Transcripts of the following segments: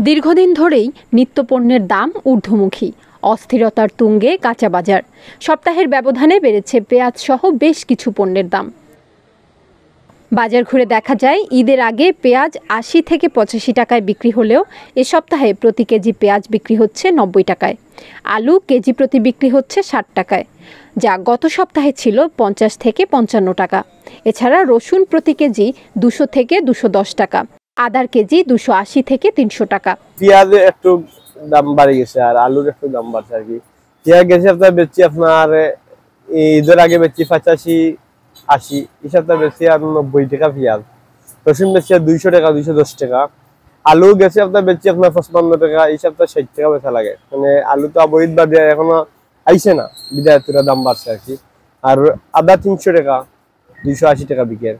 দীর্ঘদিন ধরেই নিত্যপণ্যের দাম ঊর্ধ্বমুখী, অস্থিরতার তুঙ্গে কাঁচা বাজার। সপ্তাহের ব্যবধানে বেড়েছে পেঁয়াজ সহ বেশ কিছু পণ্যের দাম। বাজার ঘুরে দেখা যায় ঈদের আগে পেঁয়াজ ৮০ থেকে ৮৫ টাকায় বিক্রি হলেও এ সপ্তাহে প্রতি কেজি পেঁয়াজ বিক্রি হচ্ছে ৯০ টাকায়। আলু কেজি প্রতি বিক্রি হচ্ছে ৬০ টাকায়, যা গত সপ্তাহে ছিল ৫০ থেকে ৫৫ টাকা। এছাড়া রসুন প্রতি কেজি ২০০ থেকে ২১০ টাকা, আদার কেজি ২৮০ থেকে ৩০০ টাকা। পেঁয়াজের একটু দাম বাড়ে গেছে আর আলুর একটু দাম বাড়ছে আর কি। পেঁয়াজ গেছে আপনার বেচছি আপনার ঈদের আগে বেচছি ৮৫-৮০, এই সপ্তাহে বেচছি আর ৯০ টাকা পেঁয়াজ। রসুন বেচছি ২০০ টাকা, ২১০ টাকা। আলু গেছে আপনার বেচছি আপনার ৫৫ টাকা, এই সপ্তাহে ৬০ টাকা বেচা লাগে। মানে আলু তো অবৈধ বাদে এখনো আইসে না, বিদায় দাম বাড়ছে আর কি। আর আদা ৩০০ টাকা, ২৮০ টাকা বিকেল।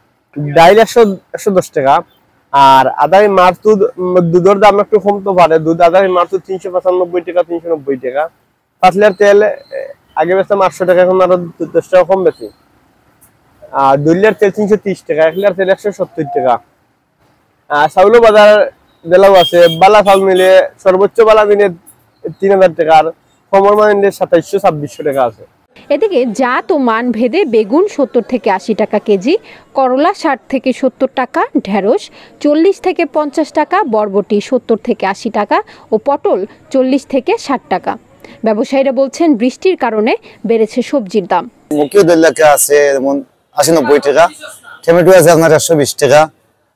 ডাইল ১১০ টাকা। আর আদায় মারতু দুধের দাম একটু কমতে পারে, দুধ আদায় মারতু ৩৯৫ টাকা, ৩৯০ টাকা। পাতলার তেল আগে বেচতাম ৮০০ টাকা, এখন আরো ১০ টাকা কম বেশি। আর ২ লিটার তেল ৩৩০ টাকা, ১ লিটার তেল ১৭০ টাকা। আর চাউলও বাজার বেলাও আছে, বালা চাউল মিলে সর্বোচ্চ বালা মিলে ৩০০০ টাকা, আর কমর মান মিলে ২৭০০-২৬০০ টাকা আছে। এদিকে জাত ও মান ভেদে বেগুন ৭০ থেকে ৮০ টাকা কেজি, করলা ৬০ থেকে ৭০ টাকা, ঢেঁড়স ৪০ থেকে ৫০ টাকা, বরবটি ৭০ থেকে ৮০ টাকা ও পটল ৪০ থেকে ৬০ টাকা। ব্যবসায়ীরা বলছেন বৃষ্টির কারণে বেড়েছে সবজির দাম। মুখীয় দৈলাকা আছে যেমন ৮০-৯০ টাকা, টমেটো আছে আপনার ১২০ টাকা,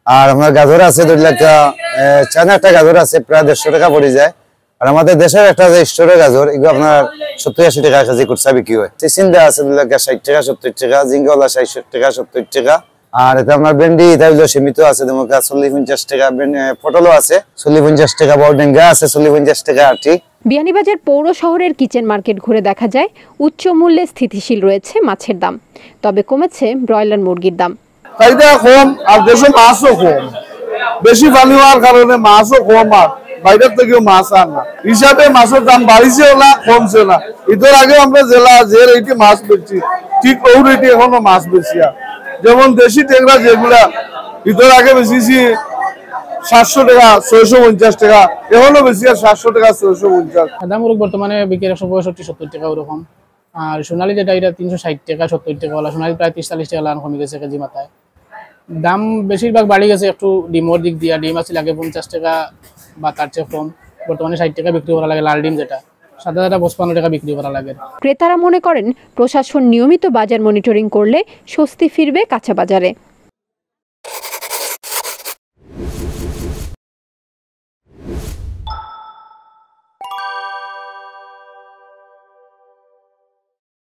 আর আপনার গাজর আছে দৈলাকা, চায়না একটা গাজর আছে প্রায় ১৫০ টাকা পড়ে যায়। আর আমাদের দেশের একটা যে স্টোরের গাজর, এগুলো আপনার ৭০-৮০ টাকা কেজি কুচা বিক্রি হয়। চিচিন্দা আছে ৬০ টাকা, ৭০ টাকা, জিঙ্গলা ৬০ টাকা, ৭০ টাকা। আর এটা আপনার ভেন্ডি এটা সীমিত আছে, যেমন ৪০-৫০ টাকা। পটলও আছে ৪০-৫০ টাকা, বড়ডেঙ্গা আছে ৪০-৫০ টাকা। আটি বিয়ানীবাজার পৌর শহরের কিচেন মার্কেট ঘুরে দেখা যায় উচ্চ মূল্যে স্থিতিশীল রয়েছে মাছের দাম, তবে কমেছে ব্রয়লার মুরগির দাম। চাহিদা কম আর দেশে মাছও কম, বেশি পানি হওয়ার কারণে মাছও কম, আর বাইরের থেকেও মাছ আর না হিসাবে মাছের দাম বাড়িছেও না কমছে না। ঈদের আগে আমরা যে রেটে মাছ বেচছি ঠিক ওই রেটে এখনো মাছ বেশি। আর যেমন দেশি ট্যাংরা যেগুলা ঈদের আগে বেশিছি ৭০০ টাকা, ৬৫০ টাকা, এখনো বেশি আর ৭০০ টাকা, ৬৫০। সাদা মুরগ বর্তমানে বিক্রি ১৬৫-৭০ টাকা ওরকম। আর সোনালী যেটা এটা ৩৬০ টাকা, ৭০ টাকা ওলা। সোনালী প্রায় ৩০-৪০ টাকা লাগানো কমে গেছে কেজি মাথায়। দাম বেশিরভাগ বাড়ি গেছে একটু ডিমোর দিক দিয়ে। ডিম আছে লাগে ৫০ টাকা বা তার চেয়ে কম, বর্তমানে ৬০ টাকা বিক্রি করা লাগে। লাল ডিম যেটা সাদা ৫৫ টাকা বিক্রি করা লাগে। ক্রেতারা মনে করেন প্রশাসন নিয়মিত বাজার মনিটরিং করলে স্বস্তি ফিরবে কাঁচা বাজারে।